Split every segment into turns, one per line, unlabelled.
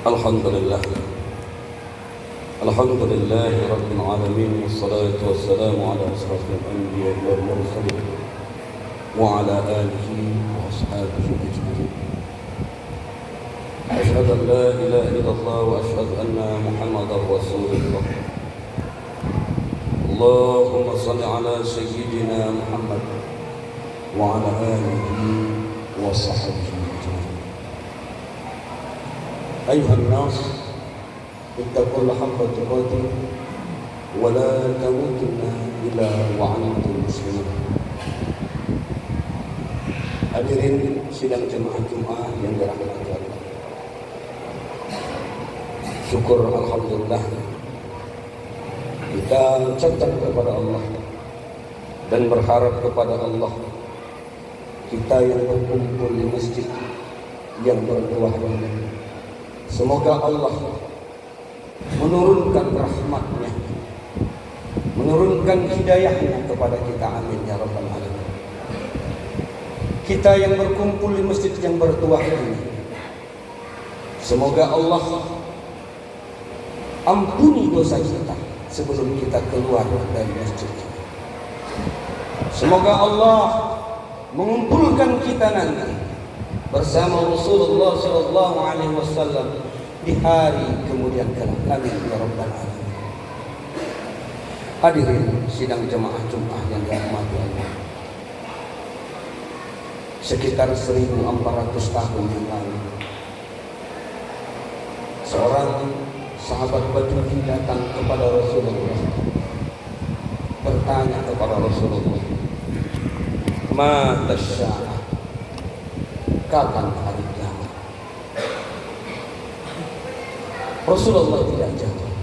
Alhamdulillah Rabbil Alamin. Wassalatu wassalamu ala asrafil anbiya wal mursalin wa ala alihi wa ashabihi ajma'in. Asyhadu an la ilaha illallah wa asyhadu anna Muhammadar Rasulullah. Allahumma salli ala sayyidina Muhammad wa ala alihi wa sahbihi ajma'in. Ayuhan nas, ittaqullaha haqqa tuqatih wa la tamutunna illa wa antum muslimun. Hadirin sidang jemaah Jumat yang dirahmati Allah. Syukur alhamdulillah kita ucapkan kepada Allah dan berharap kepada Allah, kita yang berkumpul di masjid yang bertuah ini, semoga Allah menurunkan rahmatnya, menurunkan hidayahnya kepada kita. Amin ya rabbal alamin. Kita yang berkumpul di masjid yang bertuah ini, semoga Allah ampuni dosa kita sebelum kita keluar dari masjid. Semoga Allah mengumpulkan kita nanti bersama Rasulullah sallallahu alaihi wasallam di hari kemudian kelak. Amin ya rabbal alamin. Hadirin sidang jemaah Jumat yang dirahmati Allah. Sekitar 1400 tahun yang lalu, seorang sahabat Badui datang kepada Rasulullah, bertanya kepada Rasulullah, "Mata sya'ah?" Kapan hari kiamat? Rasulullah tidak jawab,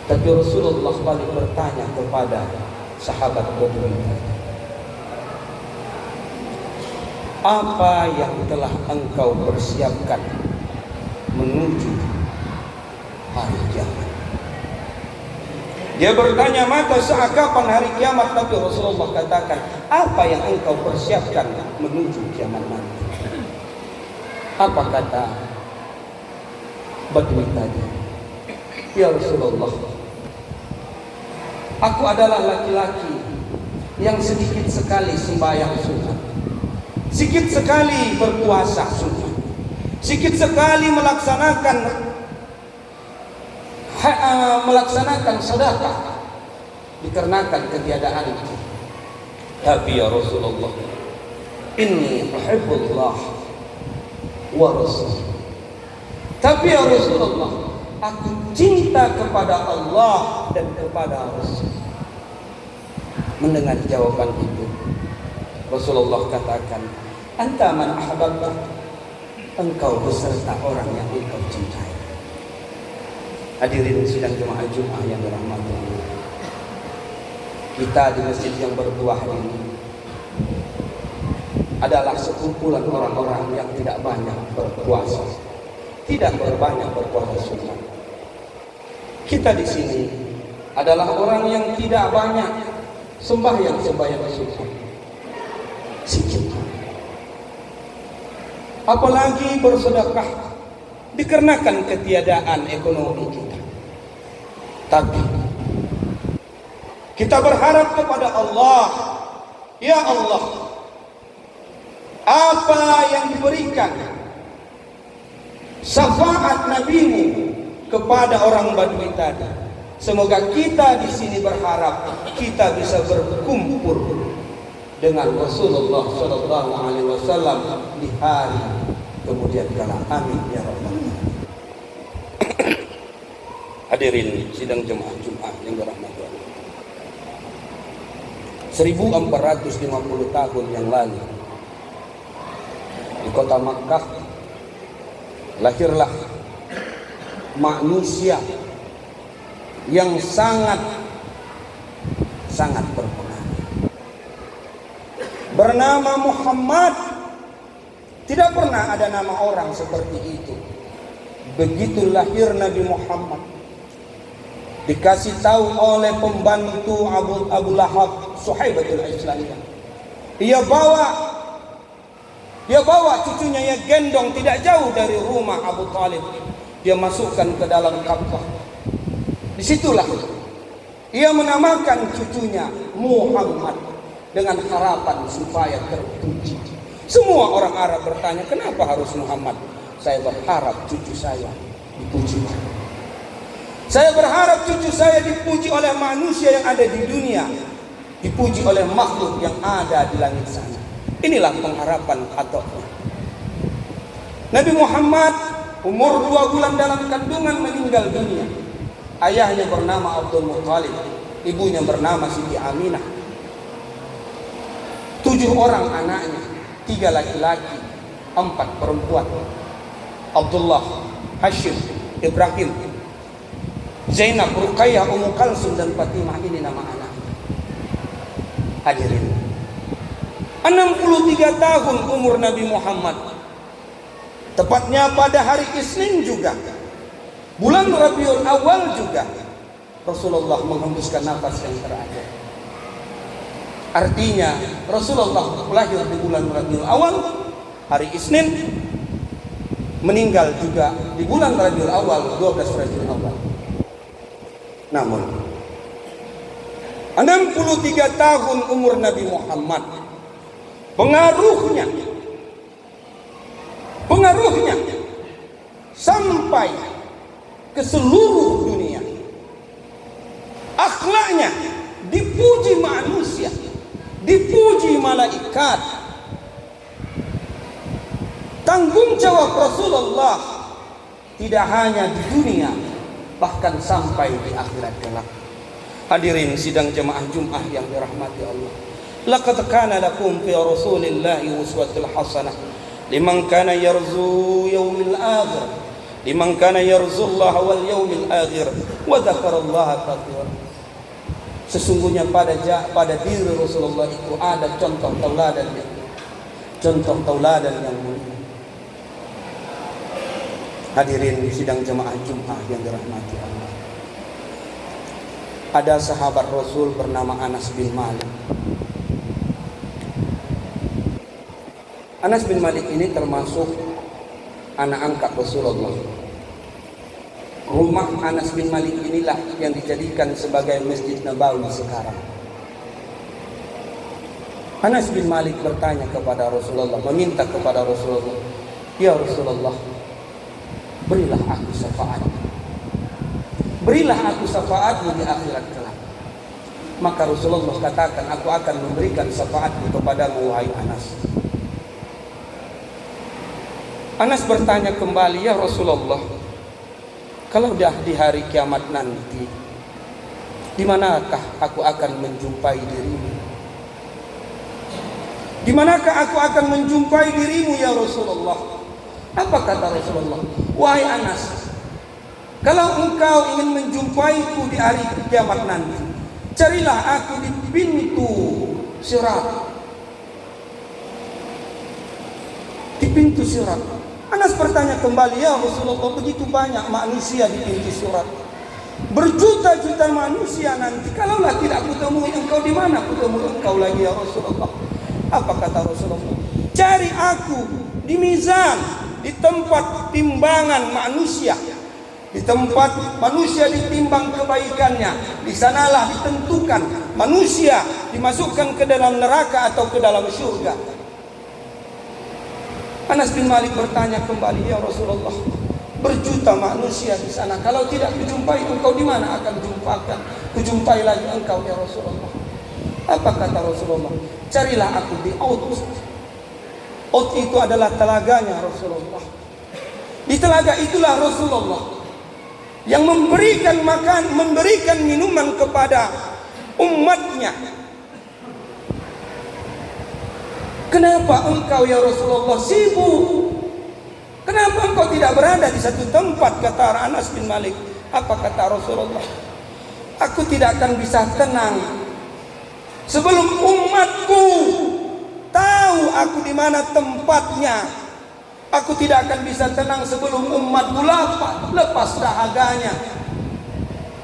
tapi Rasulullah balik bertanya kepada sahabat Badui, "Apa yang telah engkau persiapkan menuju hari kiamat?" Dia bertanya, "Mata saat kapan hari kiamat?" Tapi Rasulullah katakan, "Apa yang engkau persiapkan menuju kiamat nanti?" Apa kata Badui tadi? "Ya Rasulullah, aku adalah laki-laki yang sedikit sekali sembahyang sunat, sedikit sekali berpuasa sunat, sedikit sekali melaksanakan sedekah dikarenakan ketiadaanku. Tapi ya Rasulullah, inni uhibbullah wa rasul." Tapi ya Rasulullah, aku cinta kepada Allah dan kepada Rasul. Mendengar jawaban itu, Rasulullah katakan, "Anta man ahbabta." Engkau beserta orang yang engkau cintai. Hadirin sidang jemaah Jumat yang dirahmati Allah. Kita di masjid yang bertuah ini adalah sekumpulan orang-orang yang tidak banyak berpuasa, tidak berbanyak berpuasa sunnah. Kita di sini adalah orang yang tidak banyak sembahyang sunnah, sedikit. Apalagi bersedekah dikarenakan ketiadaan ekonomi kita. Tapi kita berharap kepada Allah, ya Allah, apa yang diberikan syafaat Nabi-Mu kepada orang Badui tadi, semoga kita di sini berharap kita bisa berkumpul dengan Rasulullah sallallahu alaihi wasallam di hari kemudian kala. Amin ya rabbal alamin. Hadirin sidang jemaah Jumat yang dirahmati Allah. 1450 tahun yang lalu di kota Makkah lahirlah manusia yang sangat berpengaruh, bernama Muhammad. Tidak pernah ada nama orang seperti itu. Begitu lahir Nabi Muhammad, dikasih tahu oleh pembantu Abu Lahab, Suhaibatul Islamiyah, dia bawa Dia bawa cucunya, ya gendong tidak jauh dari rumah Abu Talib. Dia masukkan ke dalam Ka'bah. Disitulah ia menamakan cucunya Muhammad dengan harapan supaya terpuji. Semua orang Arab bertanya, kenapa harus Muhammad? Saya berharap cucu saya dipuji. Saya berharap cucu saya dipuji oleh manusia yang ada di dunia, dipuji oleh makhluk yang ada di langit sana. Inilah pengharapan ataunya. Nabi Muhammad umur 2 bulan dalam kandungan meninggal dunia. Ayahnya bernama Abdul Muttalib, ibunya bernama Siti Aminah. 7 orang anaknya, 3 laki-laki, 4 perempuan. Abdullah, Hashim, Ibrahim, Zainab, Ruqayyah, Ummu Kalsum dan Fatimah. Ini nama anak. Hadirin, 63 tahun umur Nabi Muhammad. Tepatnya pada hari Isnin juga, bulan Rabiul Awal juga, Rasulullah menghembuskan nafas yang terakhir. Artinya Rasulullah lahir di bulan Rabiul Awal, hari Isnin, meninggal juga di bulan Rabiul Awal, 12 Rabiul Awal. Namun 63 tahun umur Nabi Muhammad, pengaruhnya sampai ke seluruh dunia. Akhlaknya dipuji manusia, dipuji malaikat. Tanggung jawab Rasulullah tidak hanya di dunia, bahkan sampai di akhirat kelak. Hadirin sidang jemaah Jumat yang dirahmati Allah. Laqad kana lakum fi Rasulillahi uswatul hasanah liman kana yarju yaumil akhir, liman kana yarju Allah wal yaumil akhir wa dzakarallaha katsiran. Sesungguhnya pada diri Rasulullah itu ada contoh tauladan yang mulia. Hadirin sidang jemaah Jumat yang dirahmati Allah. Ada sahabat Rasul bernama Anas bin Malik. Anas bin Malik ini termasuk anak angkat Rasulullah. Rumah Anas bin Malik inilah yang dijadikan sebagai Masjid Nabawi sekarang. Anas bin Malik bertanya kepada Rasulullah, meminta kepada Rasulullah, ya Rasulullah, berilah aku syafaat. Berilah aku syafaatmu di akhirat kelak. Maka Rasulullah katakan, aku akan memberikan syafaatmu kepadamu wahai Anas. Anas bertanya kembali, ya Rasulullah, kalau dah di hari kiamat nanti, di manakah aku akan menjumpai dirimu? Di manakah aku akan menjumpai dirimu ya Rasulullah? Apa kata Rasulullah? Wahai Anas, kalau engkau ingin menjumpaiku di hari kiamat nanti, carilah aku di pintu Sirat. Di pintu Sirat. Anas bertanya kembali, ya Rasulullah, begitu banyak manusia di pintu Sirat, berjuta-juta manusia nanti. Kalaulah tidak kutemui engkau, di mana kutemui engkau lagi ya Rasulullah? Apa kata Rasulullah? Cari aku di mizan, di tempat timbangan manusia, di tempat manusia ditimbang kebaikannya. Di sanalah ditentukan manusia dimasukkan ke dalam neraka atau ke dalam surga. Anas bin Malik bertanya kembali, ya Rasulullah, berjuta manusia di sana. Kalau tidak kujumpai engkau, di mana akan kujumpai lagi engkau ya Rasulullah? Apa kata Rasulullah? Carilah aku di Aud. Aud itu adalah telaganya Rasulullah. Di telaga itulah Rasulullah yang memberikan makan, memberikan minuman kepada umatnya. Kenapa engkau ya Rasulullah sibuk? Kenapa engkau tidak berada di satu tempat? Kata Anas bin Malik. Apa kata Rasulullah? Aku tidak akan bisa tenang sebelum umatku tahu aku di mana tempatnya. Aku tidak akan bisa tenang sebelum umatku lepas dahaganya.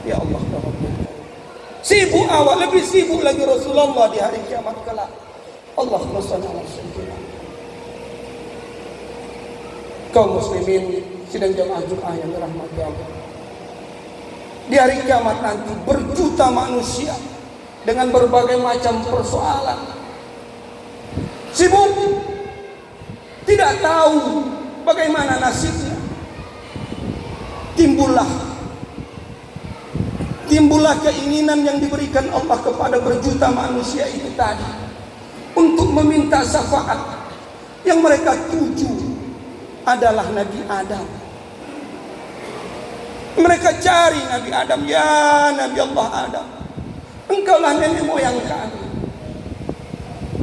Ya Allah, sibuk awal, lebih sibuk lagi Rasulullah di hari kiamat kelak. Allahumma shalli ala sayyidina. Kaum muslimin sidang jamaah Jumat yang dirahmati Allah. Di hari kiamat nanti berjuta manusia dengan berbagai macam persoalan, sibuk, tidak tahu bagaimana nasibnya. Timbullah keinginan yang diberikan Allah kepada berjuta manusia itu tadi untuk meminta syafaat. Yang mereka tuju adalah Nabi Adam. Mereka cari Nabi Adam, ya Nabi Allah Adam, engkaulah nenek moyang kami.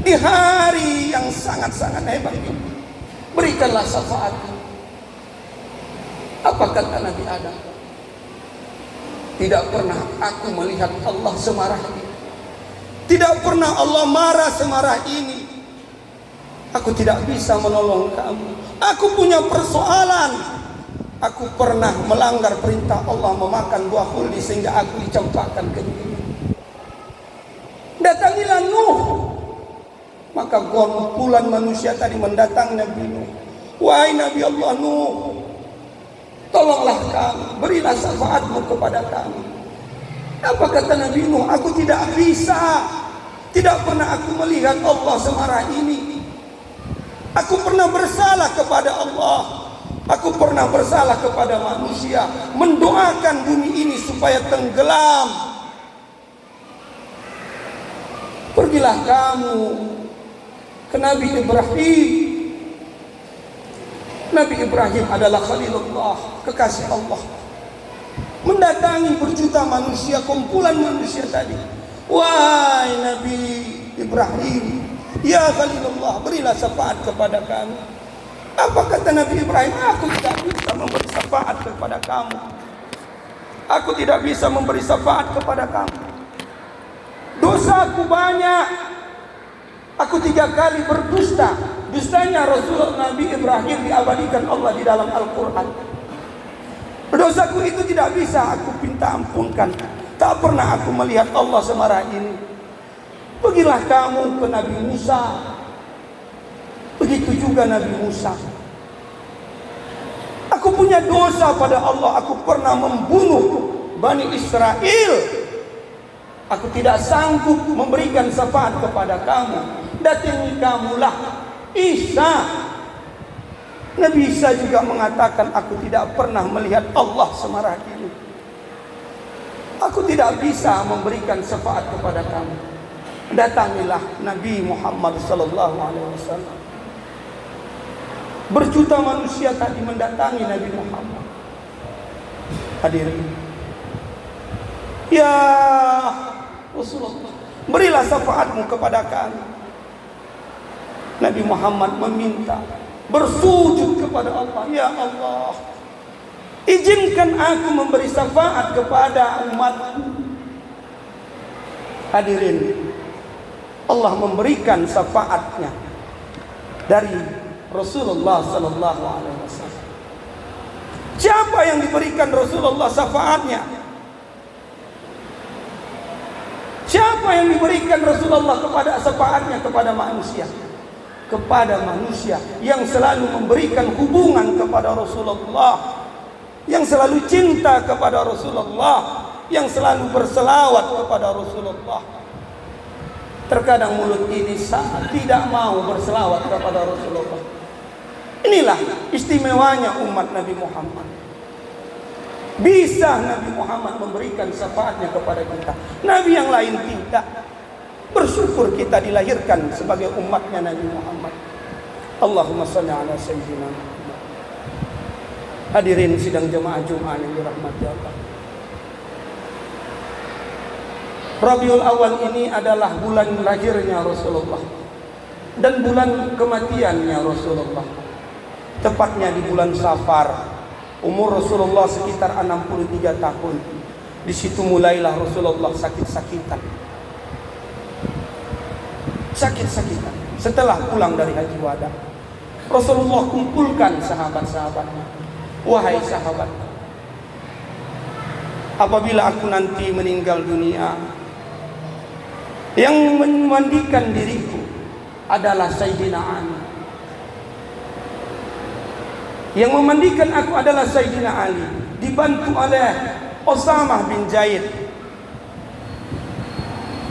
Di hari yang sangat-sangat hebat ini, berikanlah syafaat. Apa kata Nabi Adam? Tidak pernah aku melihat Allah semarah ini. Tidak pernah Allah marah semarah ini. Aku tidak bisa menolong kamu. Aku punya persoalan. Aku pernah melanggar perintah Allah memakan buah khuldi sehingga aku dicampakkan ke dunia. Datangilah Nuh. Maka kumpulan manusia tadi mendatangi Nabi Nuh. Wahai Nabi Allah Nuh, tolonglah kami, berilah syafaatmu kepada kami. Apa kata Nabi Nuh? Aku tidak bisa. Tidak pernah aku melihat Allah semarah ini. Aku pernah bersalah kepada Allah. Aku pernah bersalah kepada manusia, mendoakan bumi ini supaya tenggelam. Pergilah kamu ke Nabi Ibrahim. Nabi Ibrahim adalah Khalilullah, kekasih Allah. Mendatangi berjuta manusia, kumpulan manusia tadi. Wahai Nabi Ibrahim, ya Khalilullah, berilah syafaat kepada kami. Apa kata Nabi Ibrahim? Aku tidak bisa memberi syafaat kepada kamu. Aku tidak bisa memberi syafaat kepada kamu. Dosaku banyak. Aku 3 kali berdusta. Dustanya Rasulullah Nabi Ibrahim diabadikan Allah di dalam Al-Quran. Dosaku itu tidak bisa aku minta ampunkan. Tak pernah aku melihat Allah semarah ini. Pergilah kamu ke Nabi Musa. Begitu juga Nabi Musa. Aku punya dosa pada Allah. Aku pernah membunuh Bani Israel. Aku tidak sanggup memberikan syafaat kepada kamu. Datangi kamulah Isa. Nabi Isa juga mengatakan, aku tidak pernah melihat Allah semarah ini. Aku tidak bisa memberikan syafaat kepada kamu. Datangilah Nabi Muhammad sallallahu alaihi wasallam. Berjuta manusia tadi mendatangi Nabi Muhammad. Hadirin, ya Rasulullah, berilah syafaatmu kepada kami. Nabi Muhammad meminta, bersujud kepada Allah, ya Allah, izinkan aku memberi syafaat kepada umatku. Hadirin, Allah memberikan syafaatnya dari Rasulullah sallallahu alaihi wasallam. Siapa yang diberikan Rasulullah syafaatnya? Siapa yang diberikan Rasulullah kepada syafaatnya kepada manusia? Kepada manusia yang selalu memberikan hubungan kepada Rasulullah, yang selalu cinta kepada Rasulullah, yang selalu berselawat kepada Rasulullah. Terkadang mulut ini sangat tidak mau berselawat kepada Rasulullah. Inilah istimewanya umat Nabi Muhammad. Bisa Nabi Muhammad memberikan syafaatnya kepada kita. Nabi yang lain tidak. Bersyukur kita dilahirkan sebagai umatnya Nabi Muhammad. Allahumma salli ala sayyidina Muhammad. Hadirin sidang jemaah Jumat yang dirahmati Allah. Rabiul Awal ini adalah bulan lahirnya Rasulullah dan bulan kematiannya Rasulullah. Tepatnya di bulan Safar. Umur Rasulullah sekitar 63 tahun. Di situ mulailah Rasulullah sakit-sakitan. Sakit-sakitan. Setelah pulang dari Haji Wada, Rasulullah kumpulkan sahabat-sahabatnya. Wahai sahabat, apabila aku nanti meninggal dunia, yang memandikan diriku adalah Sayyidina Ali. Yang memandikan aku adalah Sayyidina Ali, dibantu oleh Usamah bin Zaid.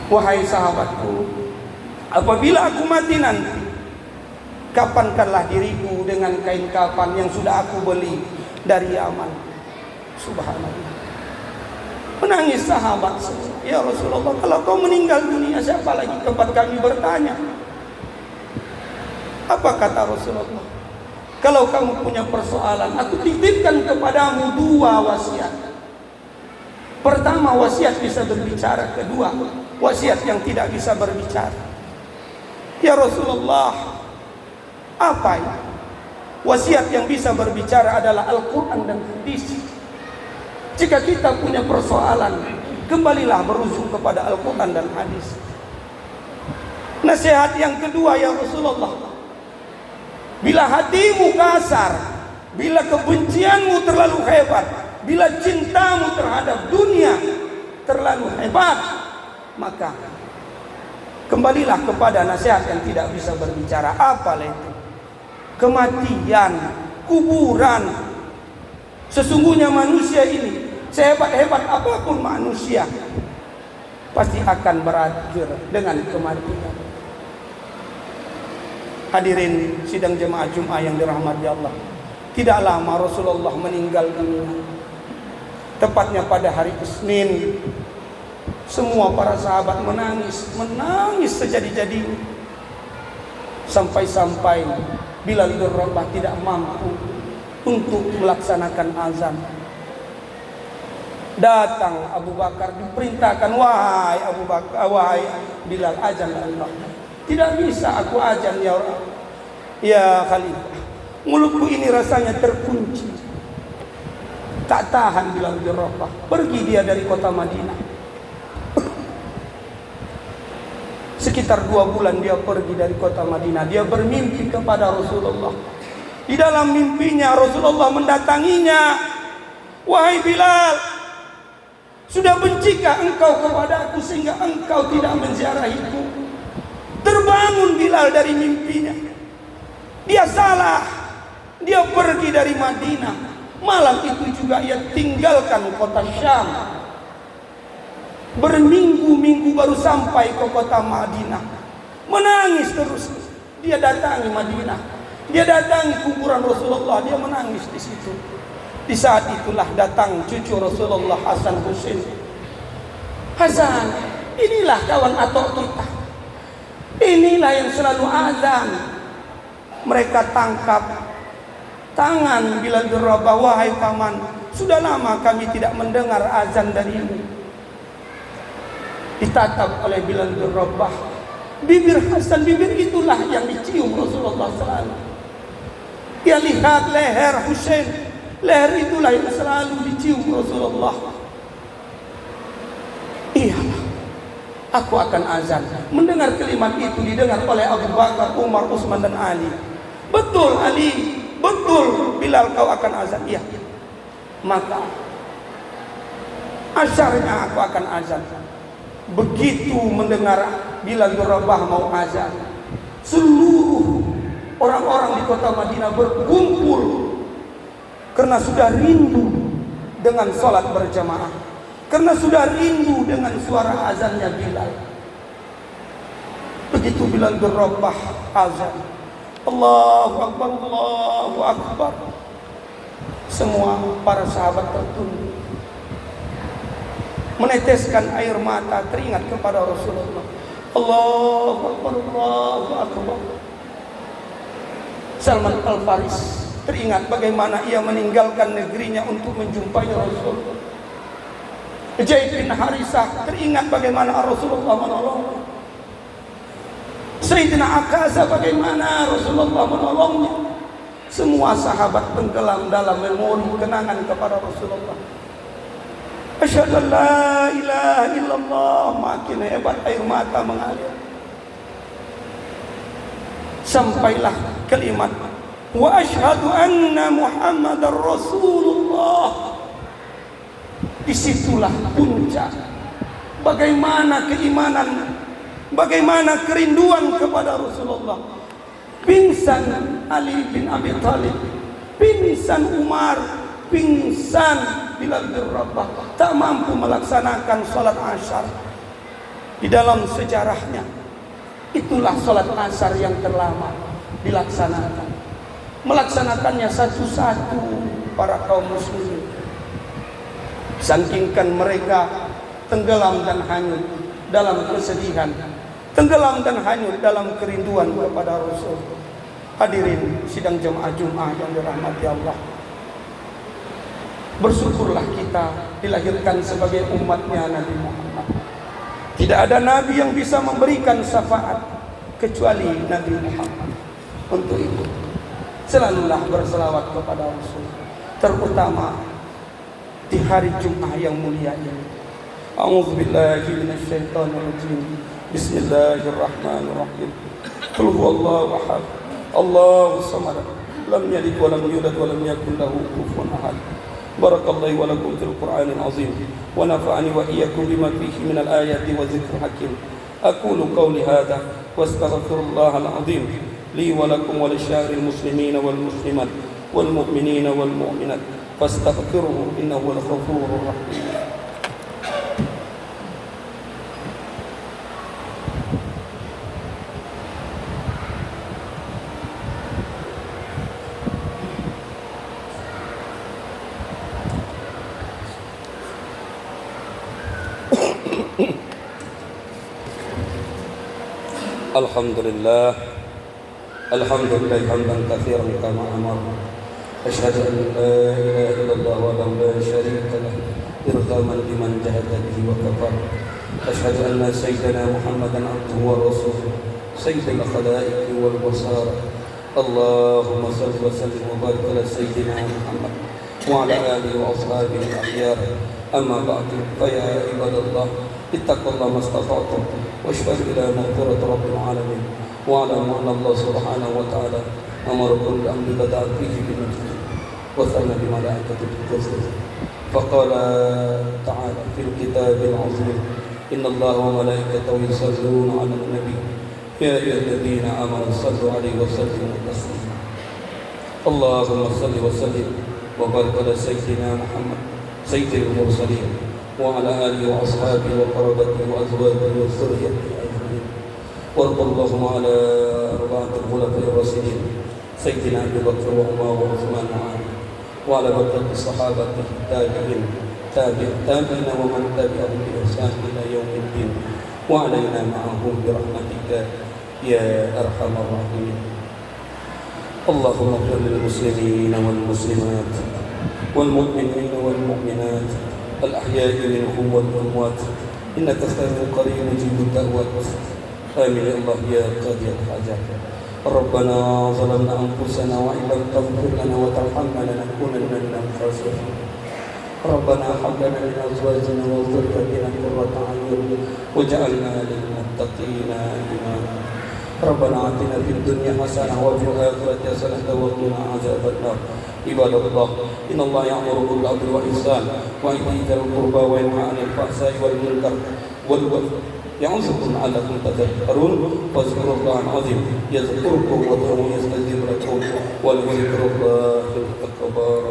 Wahai sahabatku, apabila aku mati nanti, kapankanlah diriku dengan kain kafan yang sudah aku beli dari Yaman. Subhanallah. Menangis sahabat semua. Ya Rasulullah, kalau kau meninggal dunia, siapa lagi tempat kami bertanya? Apa kata Rasulullah? Kalau kamu punya persoalan, aku titipkan kepadamu 2 wasiat. Pertama, wasiat bisa berbicara. Kedua, wasiat yang tidak bisa berbicara. Ya Rasulullah, apa itu? Wasiat yang bisa berbicara adalah Al-Quran dan hadis. Jika kita punya persoalan, kembalilah berujuk kepada Al-Quran dan hadis. Nasihat yang kedua, ya Rasulullah, bila hatimu kasar, bila kebencianmu terlalu hebat, bila cintamu terhadap dunia terlalu hebat, maka kembalilah kepada nasihat yang tidak bisa berbicara. Apa itu? Kematian, kuburan. Sesungguhnya manusia ini, sehebat-hebat apapun manusia, pasti akan berakhir dengan kematian. Hadirin sidang jemaah Jumat yang dirahmati Allah, tidak lama Rasulullah meninggal dunia. Tepatnya pada hari Isnin. Semua para sahabat menangis sejadi-jadinya. Sampai-sampai Bilal bin Rabah tidak mampu untuk melaksanakan azan. Datang Abu Bakar, diperintahkan, wahai Abu Bakar, wahai Bilal, azan Allah. Tidak bisa aku azan ya Khalifah. Mulutku ini rasanya terkunci. Tak tahan Bilal bin Rabah. Pergi dia dari kota Madinah. Sekitar 2 bulan dia pergi dari kota Madinah. Dia bermimpi kepada Rasulullah. Di dalam mimpinya Rasulullah mendatanginya. Wahai Bilal, sudah bencikah engkau kepada aku sehingga engkau tidak menziarahiku? Terbangun Bilal dari mimpinya. Dia salah. Dia pergi dari Madinah. Malam itu juga ia tinggalkan kota Syam. Berminggu-minggu baru sampai ke kota Madinah. Menangis terus. Dia datangi Madinah. Dia datangi kuburan Rasulullah. Dia menangis di situ. Di saat itulah datang cucu Rasulullah, Hasan Husain. Hasan, inilah kawan atok kita. Inilah yang selalu azan. Mereka tangkap tangan Bilal bin Rabah. Wahai paman, sudah lama kami tidak mendengar azan darimu. Ditatap oleh Bilal bin Rabah. Bibir Hasan, bibir itulah yang dicium Rasulullah SAW. Dia lihat leher Husain. Leher itulah yang selalu dicium Rasulullah. Iyalah, aku akan azan. Mendengar kalimat itu didengar oleh Abu Bakar, Umar, Utsman dan Ali. Betul Ali, betul Bilal, kau akan azan. Iya. Maka asyarnya aku akan azan. Begitu mendengar Bilal bin Rabah mau azan, seluruh orang-orang di kota Madinah berkumpul karena sudah rindu dengan sholat berjamaah, karena sudah rindu dengan suara azannya Bilal. Begitu Bilal bin Rabah azan, Allahu Akbar, Allahu Akbar, semua para sahabat tertunduk, meneteskan air mata, teringat kepada Rasulullah. Allahu Akbar, Allahu Akbar. Salman Al-Faris teringat bagaimana ia meninggalkan negerinya untuk menjumpai Rasul. Zaid bin Harisah teringat bagaimana Rasulullah menolongnya. Sayyidina Akasa bagaimana Rasulullah menolongnya. Semua sahabat tenggelam dalam memori kenangan kepada Rasulullah. Asyhadu an la ilaha illallah. Makin hebat air mata mengalir. Sampailah kalimat wa asyhadu anna Muhammadar Rasulullah. Disitulah puncak bagaimana keimanan, bagaimana kerinduan kepada Rasulullah. Pingsan Ali bin Abi Thalib. Pingsan Umar, pingsan Bilal bin Rabah, tak mampu melaksanakan salat Asar. Di dalam sejarahnya, itulah salat Asar yang terlama dilaksanakan. Melaksanakannya satu-satu para kaum muslimin. Saking mereka tenggelam dan hanyut dalam kesedihan, tenggelam dan hanyut dalam kerinduan kepada Rasul. Hadirin sidang jemaah Jumat yang dirahmati Allah, bersyukurlah kita dilahirkan sebagai umatnya Nabi Muhammad. Tidak ada nabi yang bisa memberikan syafaat kecuali Nabi Muhammad. Untuk itu selalulah berselawat kepada Rasul, terutama di hari Jumat yang mulia ini. A'udzubillahi minasyaitonirrajim. Bismillahirrahmanirrahim. Qul huwallahu ahad, Allahu samad, lam yalid wa lam yulad wa lam yakul lahu kufuwan ahad. Barakallahu wa lakum fil Qur'anil azim wa nafa'ani wa iyyakum bima fihi minal ayati wa dzikril hakim. Aqulu qawli hadza wa astaghfirullahal azim li wa lakum wa lisya'iril muslimin wal muslimat wal mu'minin wal mu'minat fastaghfiruhu innahu huwal ghafurur rahim. Alhamdulillah, alhamdulillah hamdan katsiran kama amara. Asyhadu an la ilaha illallah wa la syarika lah, irghaman liman jahada bihi wa kafar. Asyhadu anna sayyidana Muhammadan abduhu wa rasuluh, sayyidul khalaiqi wal basar. Allahumma shalli wa sallim wa barik ala sayyidina Muhammad wa ala alihi wa ashabihi al-akhyar. Amma ba'du, fa ya ibadallah, ittaqullaha mastata'tum واشفعوا إلى مغفرة رب العالمين واعلموا أن الله سبحانه وتعالى أمركم بأمر بدأ فيه بنفسه وثنى بملائكته بالتسبيح. فقال تعالى في الكتاب العظيم إن الله وملائكته يصلون على النبي يا أيها الذين آمنوا صلوا عليه وسلموا تسليما. اللهم صل وسلم وبارك على سيدنا محمد سيد المرسلين وعلى آله وأصحابه وقرابته وأزواجه وذريته أجمعين. وارض اللهم على أربعة الخلفاء الراشدين سيدنا أبي بكر وعمر وعثمان وعلي وعلى بقية الصحابة التابعين تابعين ومن تبعهم بإحسان إلى يوم الدين وعلينا معهم برحمتك يا أرحم الراحمين. اللهم اغفر للمسلمين والمسلمات والمؤمنين والمؤمنات الأحياء منهم والأموات إنك سميع قريب مجيب الدعوات. آمين يا الله يا قاضي الحاجات. ربنا ظلمنا أنفسنا وإن لم تغفر لنا وترحمنا لنكونن من الخاسرين. ربنا هب لنا من أزواجنا وذريتنا قرة أعين واجعلنا للمتقين إماما. ربنا آتنا في الدنيا حسنة وفي الآخرة حسنة وقنا عذاب النار. عباد الله إن الله يأمر بالعدل والإحسان وإيتاء ذي القربى وينهى عن الفحشاء والمنكر والبغي يعظكم لعلكم تذكرون. فاذكروا الله العظيم يذكركم وادعوه يستجيب لكم ولذكر الله أكبر.